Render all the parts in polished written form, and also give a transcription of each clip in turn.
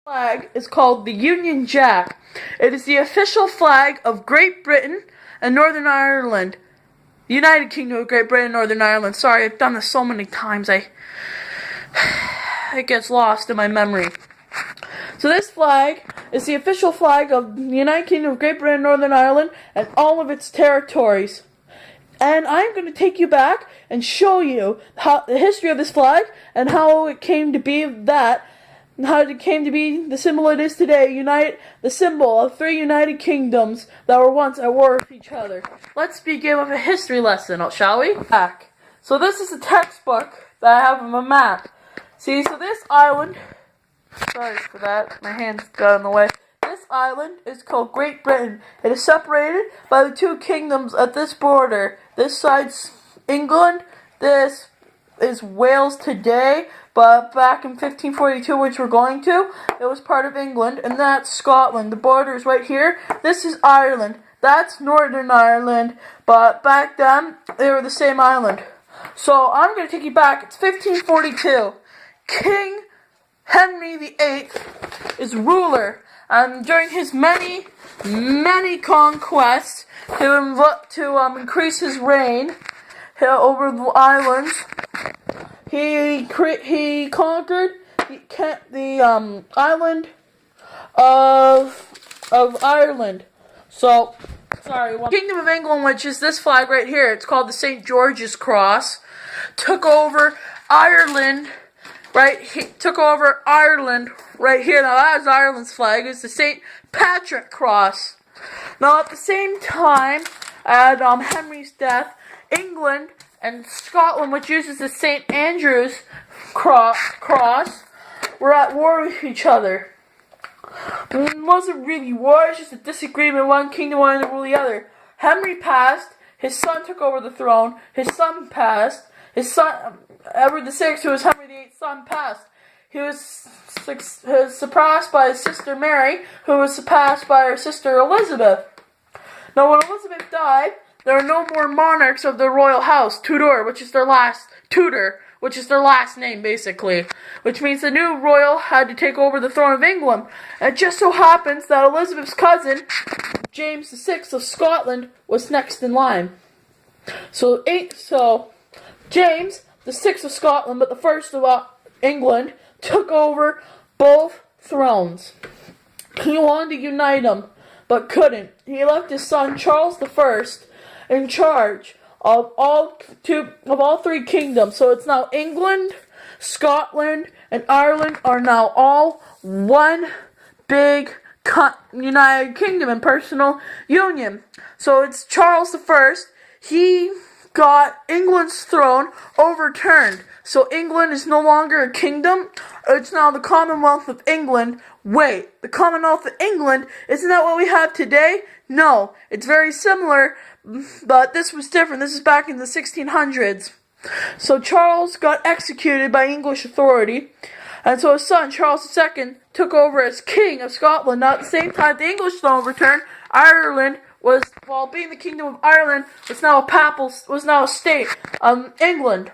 Flag is called the Union Jack. It is the official flag of Great Britain and Northern Ireland. The United Kingdom of Great Britain and Northern Ireland. Sorry, I've done this so many times. It gets lost in my memory. So this flag is the official flag of the United Kingdom of Great Britain and Northern Ireland and all of its territories. And I'm going to take you back and show you the history of this flag and how it came to be that. And how it came to be the symbol it is today, the symbol of three united kingdoms that were once at war with each other. Let's begin with a history lesson, shall we? Back. So this is a textbook that I have on my map. See, so this island, sorry for that, my hands got in the way. This island is called Great Britain. It is separated by the two kingdoms at this border. This side's England, this is Wales today, but back in 1542, which we're going to, it was part of England, and that's Scotland. The border is right here. This is Ireland. That's Northern Ireland, but back then, they were the same island. So I'm going to take you back. It's 1542. King Henry VIII is ruler, and during his many conquests to increase his reign over the islands, he conquered the island of Ireland. So, sorry. Kingdom of England, which is this flag right here, it's called the St. George's Cross, took over Ireland. He took over Ireland right here. Now that is Ireland's flag. It's the St. Patrick Cross. Now at the same time, at Henry's death, England and Scotland, which uses the St. Andrew's cross, were at war with each other. It wasn't really war, it's just a disagreement. One kingdom wanted to rule the other. Henry passed, his son took over the throne, his son passed, his son, Edward VI, who was Henry VIII's son, passed. He was surpassed by his sister Mary, who was surpassed by her sister Elizabeth. Now when Elizabeth died, there were no more monarchs of the royal house, Tudor, which is their last name, basically. Which means the new royal had to take over the throne of England. And it just so happens that Elizabeth's cousin, James VI of Scotland, was next in line. So James VI of Scotland, but the first of England, took over both thrones. He wanted to unite them, but couldn't. He left his son Charles I in charge of all three kingdoms. So it's now England, Scotland, and Ireland are now all one big united kingdom in personal union. So it's Charles I. He got England's throne overturned. So England is no longer a kingdom. It's now the Commonwealth of England. Wait, the Commonwealth of England, isn't that what we have today? No, it's very similar, but this was different. This is back in the 1600s. So Charles got executed by English authority, and so his son, Charles II, took over as King of Scotland. Now at the same time the English throne overturned, Ireland was, while being the Kingdom of Ireland, was now a state of England.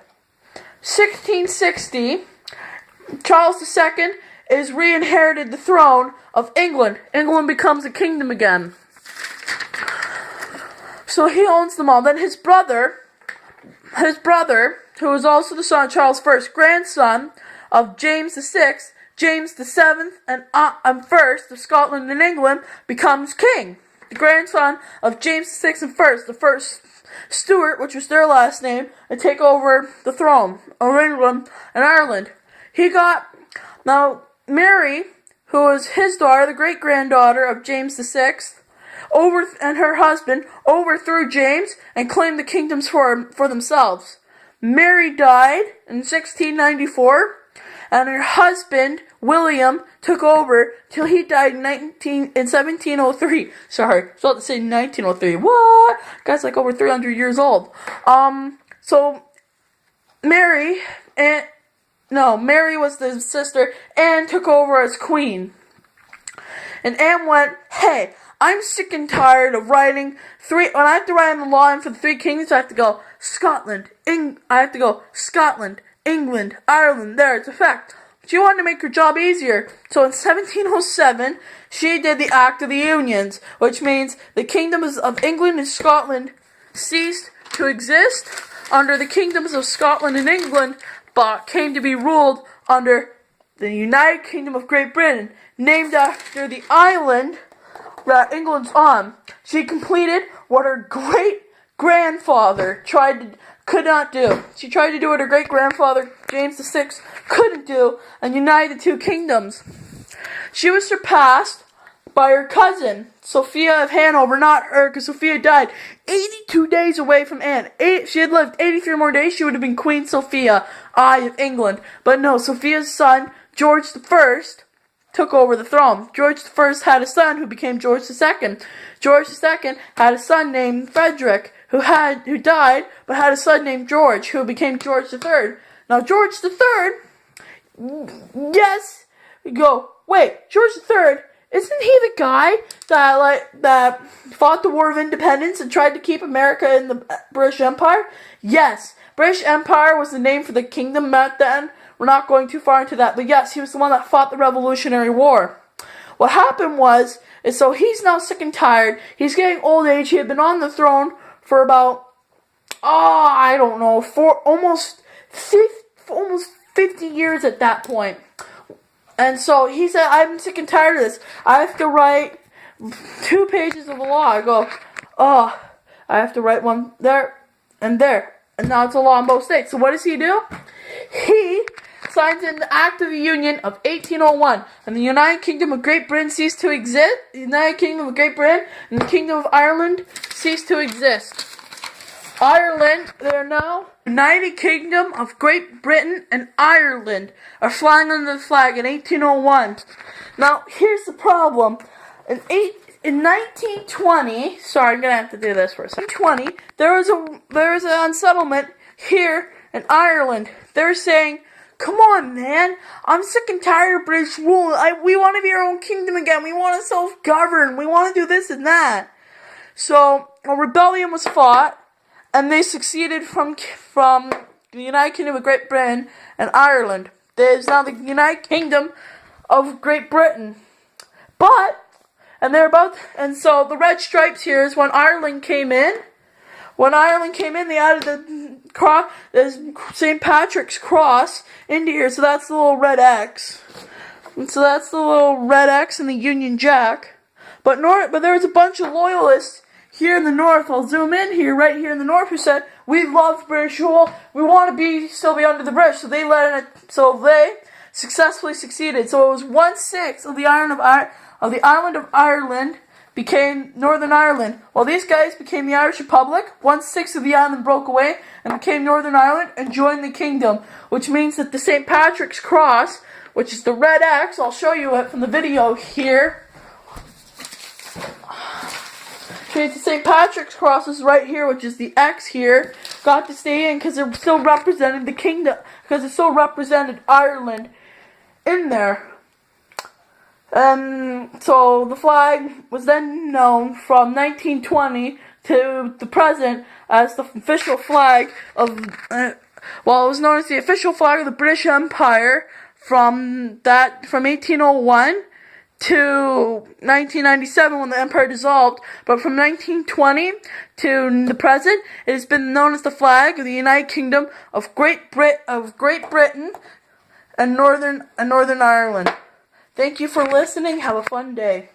1660, Charles II is re-inherited the throne of England. England becomes a kingdom again. So he owns them all. Then his brother, who was also the son of Charles I, grandson of James VI, James VII, and first of Scotland and England, becomes king. The grandson of James VI and the first Stuart, which was their last name, and take over the throne of England and Ireland. Now Mary, who was his daughter, the great-granddaughter of James VI, and her husband overthrew James and claimed the kingdoms for themselves. Mary died in 1694, and her husband, William, took over till he died in 1703. Sorry, I was about to say 1903. What? Guy's like over 300 years old. So Mary was the sister, Anne took over as queen. And Anne went, hey, I'm sick and tired of writing when I have to write on the line for the three kingdoms, I have to go Scotland, England, Ireland. There, it's a fact. She wanted to make her job easier. So in 1707, she did the Act of the Unions, which means the kingdoms of England and Scotland ceased to exist under the kingdoms of Scotland and England, but came to be ruled under the United Kingdom of Great Britain, named after the island that England's on. She completed what her great-grandfather could not do. She tried to do what her great-grandfather, James VI, couldn't do, and unite the two kingdoms. She was surpassed by her cousin, Sophia of Hanover, not her, because Sophia died 82 days away from Anne. If she had lived 83 more days, she would have been Queen Sophia, of England. But no, Sophia's son, George I, took over the throne. George I had a son who became George II. George II had a son named Frederick, who died, but had a son named George, who became George III. Now, George III, yes, you go, wait, George III, isn't he the guy that fought the War of Independence and tried to keep America in the British Empire? Yes, British Empire was the name for the kingdom back then. We're not going too far into that, but yes, he was the one that fought the Revolutionary War. What happened is so he's now sick and tired. He's getting old age. He had been on the throne for about, I don't know, for almost 50 years at that point. And so he said, I'm sick and tired of this. I have to write 2 pages of a law. I go, I have to write one there and there. And now it's a law in both states. So what does he do? He signs in the Act of the Union of 1801, and the United Kingdom of Great Britain ceased to exist. The United Kingdom of Great Britain and the Kingdom of Ireland ceased to exist. Ireland, they're now United Kingdom of Great Britain and Ireland are flying under the flag in 1801. Now, here's the problem. In 1920, sorry, I'm gonna have to do this for a second. 1920, there was an unsettlement here in Ireland. They're saying, come on, man, I'm sick and tired of British rule. We want to be our own kingdom again. We want to self-govern. We want to do this and that. So a rebellion was fought, and they succeeded from the United Kingdom of Great Britain and Ireland. There's now the United Kingdom of Great Britain. And so the red stripes here is when Ireland came in. When Ireland came in, they added the St. Patrick's cross into here, so that's the little red X. And so that's the little red X and the Union Jack. But there was a bunch of loyalists here in the north. I'll zoom in here, right here in the north, who said, we love British rule. We want to still be under the British. So they successfully succeeded. So it was 1/6 of the island of Ireland became Northern Ireland. While these guys became the Irish Republic, 1/6 of the island broke away and became Northern Ireland and joined the kingdom, which means that the St. Patrick's cross, which is the red X, I'll show you it from the video here. Okay, the St. Patrick's cross is right here, which is the X here. Got to stay in because it still represented the kingdom, because it still represented Ireland in there. So the flag was then known from 1920 to the present as the official flag of, it was known as the official flag of the British Empire from 1801 to 1997 when the empire dissolved. But from 1920 to the present, it has been known as the flag of the United Kingdom of Great Britain and Northern Ireland. Thank you for listening. Have a fun day.